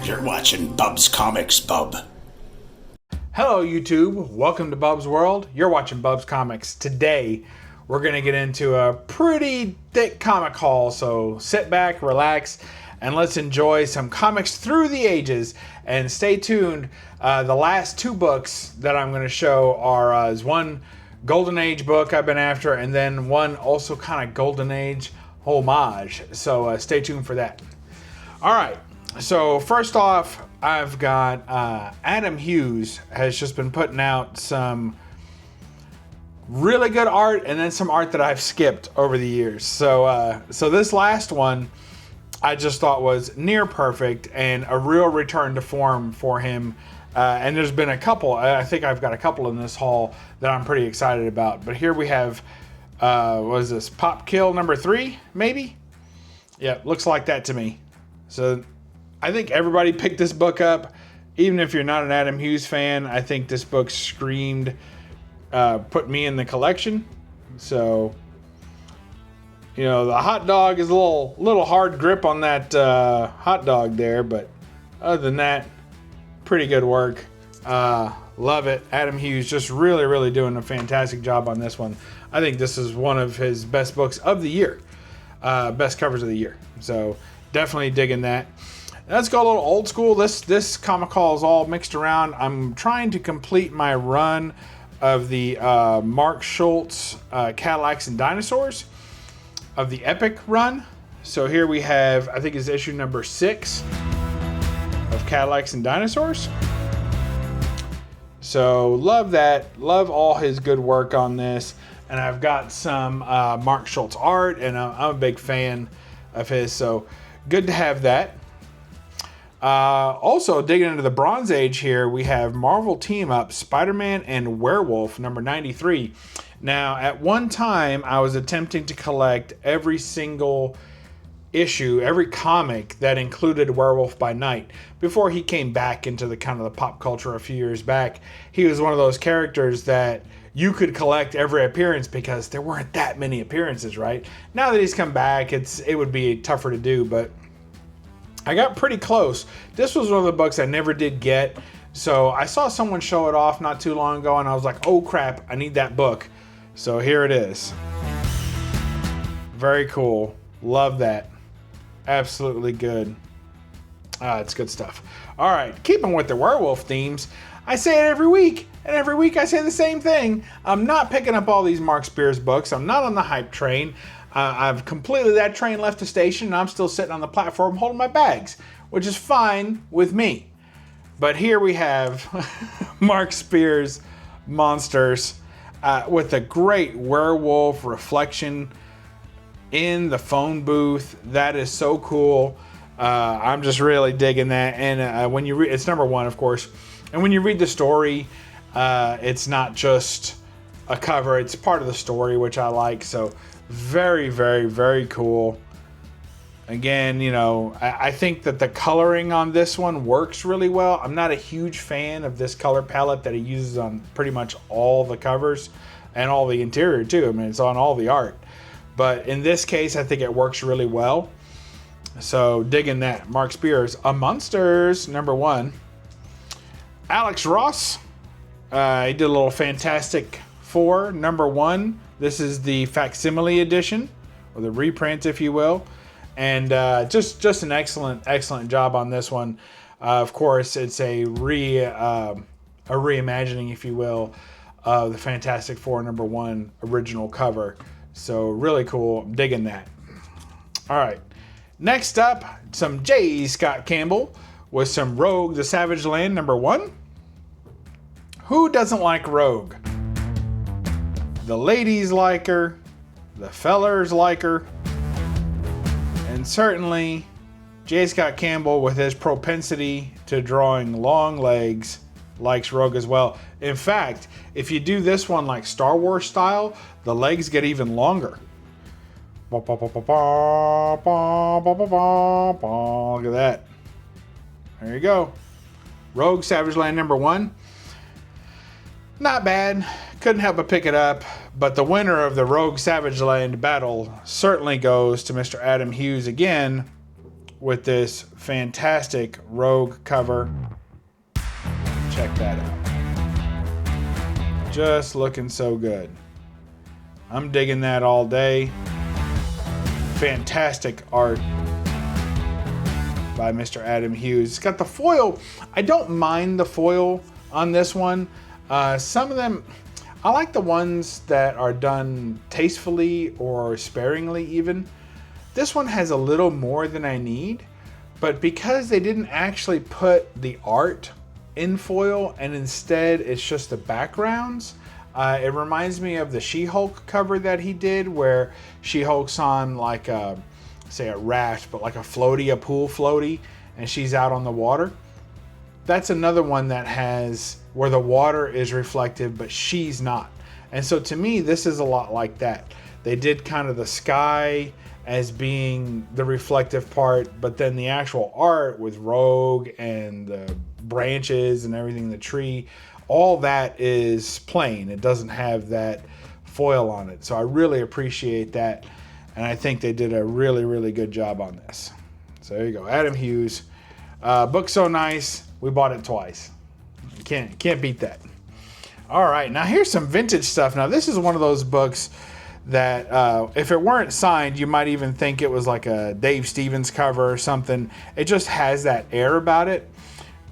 You're watching Bub's Comics, Bub. Hello YouTube, welcome to Bub's World. You're watching Bub's Comics. Today, we're going to get into a pretty thick comic haul, so sit back, relax, and let's enjoy some comics through the ages. And stay tuned, the last two books that I'm going to show are is one Golden Age book I've been after, and then one also kind of Golden Age homage, so stay tuned for that. Alright, so first off, I've got Adam Hughes has just been putting out some really good art and then some art that I've skipped over the years. So this last one I just thought was near perfect and a real return to form for him. And there's been a couple, I think I've got a couple in this haul that I'm pretty excited about. But here we have, what is this, Pop Kill number 3, maybe? Yeah, looks like that to me. So I think everybody picked this book up. Even if you're not an Adam Hughes fan, I think this book screamed, put me in the collection. So, you know, the hot dog is a little hard grip on that hot dog there, but other than that, pretty good work. Love it. Adam Hughes just really doing a fantastic job on this one. I think this is one of his best books of the year. Best covers of the year. So definitely digging that. Let's go a little old school. This comic haul is all mixed around. I'm trying to complete my run of the Mark Schultz Cadillacs and Dinosaurs of the Epic run. So here we have, I think it's issue number 6 of Cadillacs and Dinosaurs. So love that. Love all his good work on this. And I've got some Mark Schultz art, and I'm a big fan of his. So good to have that. Also, digging into the Bronze Age here, we have Marvel Team Up, Spider-Man and Werewolf, number 93. Now, at one time, I was attempting to collect every single issue, every comic that included Werewolf by Night. Before he came back into the kind of the pop culture a few years back, he was one of those characters that you could collect every appearance because there weren't that many appearances, right? Now that he's come back, it would be tougher to do, but I got pretty close. This was one of the books I never did get. So I saw someone show it off not too long ago and I was like, oh crap, I need that book. So here it is. Very cool. Love that. Absolutely good. It's good stuff. All right, keeping with the werewolf themes, I say it every week, and every week I say the same thing. I'm not picking up all these Mark Spears books. I'm not on the hype train. I've completely, that train left the station, and I'm still sitting on the platform holding my bags, which is fine with me. But here we have Mark Spears Monsters with a great werewolf reflection in the phone booth. That is so cool. I'm just really digging that. And when you read, it's number 1, of course. And when you read the story, it's not just a cover, it's part of the story, which I like. So very cool. Again, you know, I think that the coloring on this one works really well. I'm not a huge fan of this color palette that he uses on pretty much all the covers and all the interior too. I mean, it's on all the art. But in this case, I think it works really well. So digging that. Mark Spears, A Monsters, number 1. Alex Ross, he did a little Fantastic Four, number 1. This is the facsimile edition, or the reprint, if you will. And just an excellent job on this one. Of course, it's a reimagining, if you will, of the Fantastic Four number 1 original cover. So really cool. I'm digging that. All right. Next up, some J. Scott Campbell with some Rogue the Savage Land number 1. Who doesn't like Rogue? The ladies like her, the fellers like her, and certainly J. Scott Campbell, with his propensity to drawing long legs, likes Rogue as well. In fact, if you do this one like Star Wars style, the legs get even longer. Look at that. There you go. Rogue Savage Land number 1. Not bad. Couldn't help but pick it up. But the winner of the Rogue Savage Land battle certainly goes to Mr. Adam Hughes again with this fantastic Rogue cover. Check that out. Just looking so good. I'm digging that all day. Fantastic art by Mr. Adam Hughes. It's got the foil. I don't mind the foil on this one. Some of them, I like the ones that are done tastefully or sparingly even. This one has a little more than I need, but because they didn't actually put the art in foil and instead it's just the backgrounds, it reminds me of the She-Hulk cover that he did, where She-Hulk's on like a, say a raft, but like a pool floaty, and she's out on the water. That's another one that has where the water is reflective, but she's not. And so to me, this is a lot like that. They did kind of the sky as being the reflective part, but then the actual art with Rogue and the branches and everything, the tree, all that is plain. It doesn't have that foil on it. So I really appreciate that. And I think they did a really, really good job on this. So there you go. Adam Hughes. Book so nice. We bought it twice. Can't beat that. All right. Now here's some vintage stuff. Now this is one of those books that if it weren't signed, you might even think it was like a Dave Stevens cover or something. It just has that air about it.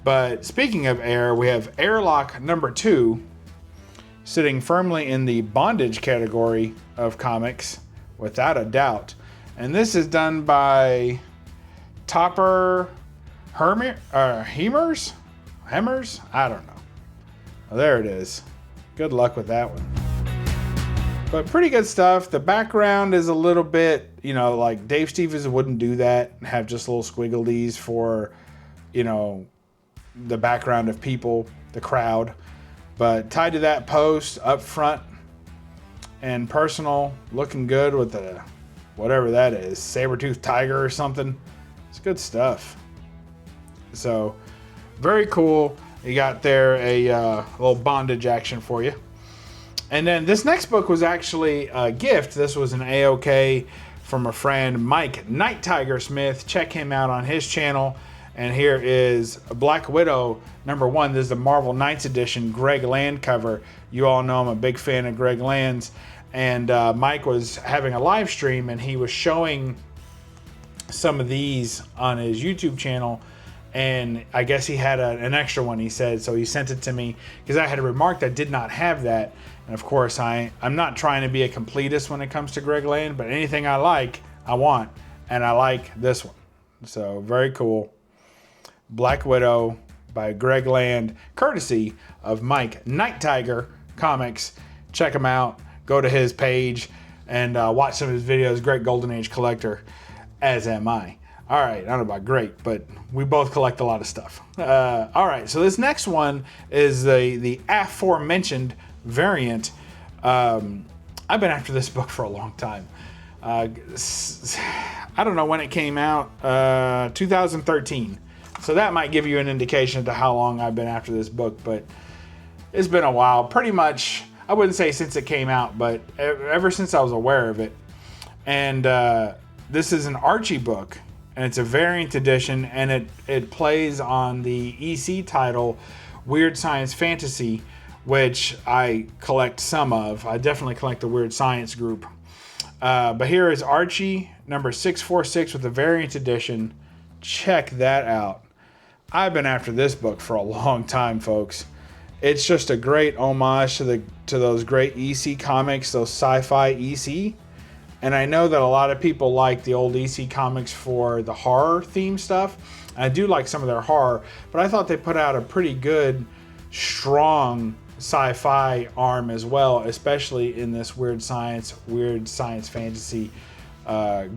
But speaking of air, we have Airlock number 2 sitting firmly in the bondage category of comics, without a doubt. And this is done by Topper Hemmers? I don't know. Well, there it is. Good luck with that one. But pretty good stuff. The background is a little bit, you know, like Dave Stevens wouldn't do that and have just little squigglies for, you know, the background of people, the crowd. But tied to that post up front and personal, looking good with the whatever that is, saber-toothed tiger or something. It's good stuff. So very cool. You got there a little bondage action for you. And then this next book was actually a gift. This was an A-OK from a friend, Mike Night Tiger Smith. Check him out on his channel. And here is Black Widow number 1. This is the Marvel Knights edition, Greg Land cover. You all know I'm a big fan of Greg Land's. And Mike was having a live stream and he was showing some of these on his YouTube channel. And I guess he had an extra one, he said. So he sent it to me because I had remarked I did not have that. And of course, I'm not trying to be a completist when it comes to Greg Land, but anything I like, I want. And I like this one. So very cool. Black Widow by Greg Land, courtesy of Mike Night Tiger Comics. Check him out. Go to his page and watch some of his videos. Great Golden Age collector, as am I. All right, I don't know about great, but we both collect a lot of stuff. All right, so this next one is the aforementioned variant. I've been after this book for a long time. I don't know when it came out, 2013. So that might give you an indication to how long I've been after this book, but it's been a while. Pretty much, I wouldn't say since it came out, but ever since I was aware of it. And this is an Archie book, and it's a variant edition, and it plays on the EC title, Weird Science Fantasy, which I collect some of. I definitely collect the Weird Science group. But here is Archie, number 646 with the variant edition. Check that out. I've been after this book for a long time, folks. It's just a great homage to those great EC comics, those sci-fi EC. And I know that a lot of people like the old EC comics for the horror theme stuff. I do like some of their horror, but I thought they put out a pretty good, strong sci-fi arm as well, especially in this weird science fantasy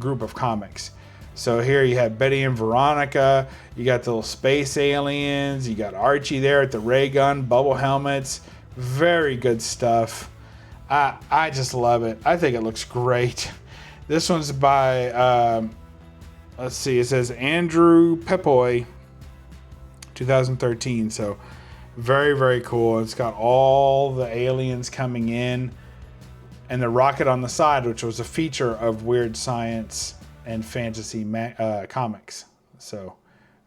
group of comics. So here you have Betty and Veronica, you got the little space aliens, you got Archie there at the ray gun, bubble helmets. Very good stuff. I just love it. I think it looks great. This one's by, let's see, it says Andrew Pepoy, 2013. So very, very cool. It's got all the aliens coming in and the rocket on the side, which was a feature of Weird Science and Fantasy comics. So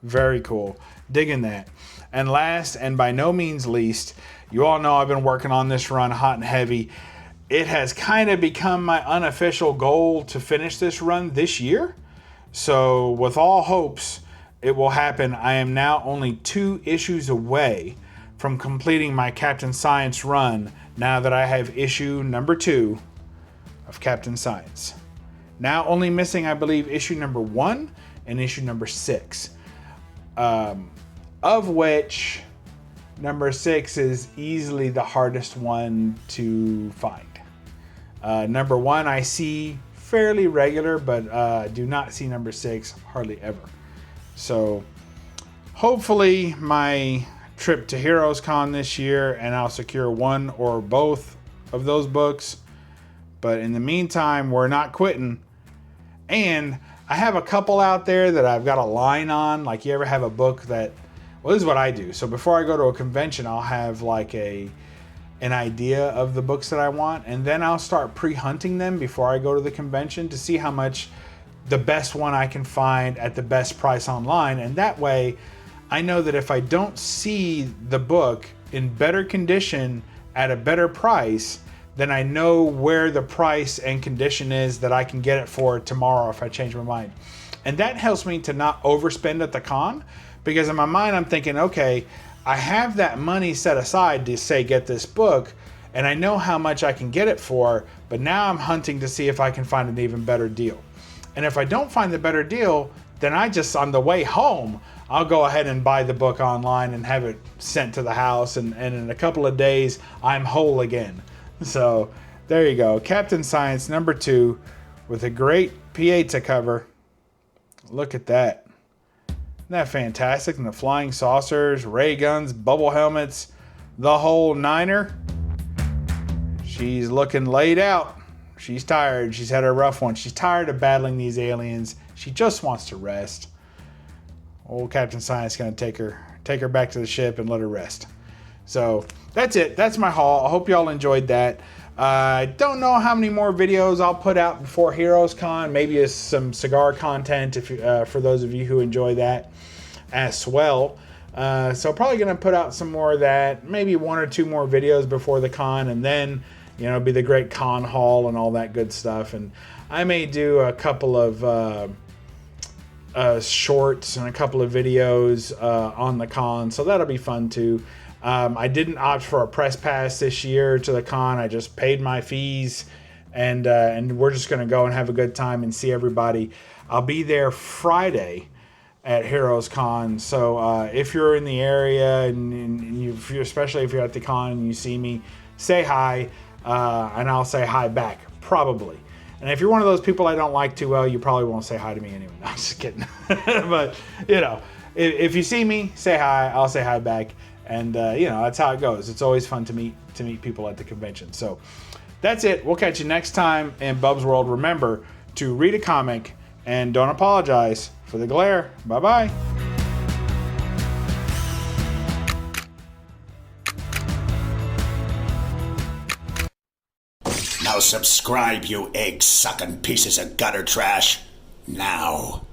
very cool. Digging that. And last and by no means least, you all know I've been working on this run hot and heavy. It has kind of become my unofficial goal to finish this run this year. So with all hopes it will happen, I am now only 2 issues away from completing my Captain Science run now that I have issue number 2 of Captain Science. Now only missing, I believe, issue number 1 and issue number 6. Of which number 6 is easily the hardest one to find. Number 1 I see fairly regular, but do not see number 6 hardly ever. So hopefully my trip to Heroes Con this year and I'll secure one or both of those books. But in the meantime, we're not quitting. And I have a couple out there that I've got a line on. Like, you ever have a book that, well, this is what I do. So before I go to a convention, I'll have like an idea of the books that I want, and then I'll start pre-hunting them before I go to the convention to see how much the best one I can find at the best price online. And that way I know that if I don't see the book in better condition at a better price, then I know where the price and condition is that I can get it for tomorrow if I change my mind. And that helps me to not overspend at the con, because in my mind I'm thinking, okay, I have that money set aside to say get this book, and I know how much I can get it for, but now I'm hunting to see if I can find an even better deal. And if I don't find the better deal, then on the way home, I'll go ahead and buy the book online and have it sent to the house, and in a couple of days I'm whole again. So there you go. Captain Science number 2 with a great Pieta cover. Look at that. Isn't that fantastic? And the flying saucers, ray guns, bubble helmets, the whole niner. She's looking laid out. She's tired. She's had a rough one. She's tired of battling these aliens. She just wants to rest. Old Captain Science is going to take her back to the ship and let her rest. So that's it. That's my haul. I hope y'all enjoyed that. I don't know how many more videos I'll put out before Heroes Con. Maybe it's some cigar content for those of you who enjoy that as well. So probably going to put out some more of that. Maybe 1 or 2 more videos before the con, and then be the great con haul and all that good stuff. And I may do a couple of shorts and a couple of videos on the con, so that'll be fun too. I didn't opt for a press pass this year to the con. I just paid my fees, and we're just going to go and have a good time and see everybody. I'll be there Friday at Heroes Con, so if you're in the area and especially if you're at the con and you see me, say hi, and I'll say hi back, probably. And if you're one of those people I don't like too well, you probably won't say hi to me anyway. No, I'm just kidding. But, if you see me, say hi. I'll say hi back. And, that's how it goes. It's always fun to meet people at the convention. So that's it. We'll catch you next time in Bub's World. Remember to read a comic and don't apologize for the glare. Bye-bye. Now subscribe, you egg-sucking pieces of gutter trash. Now.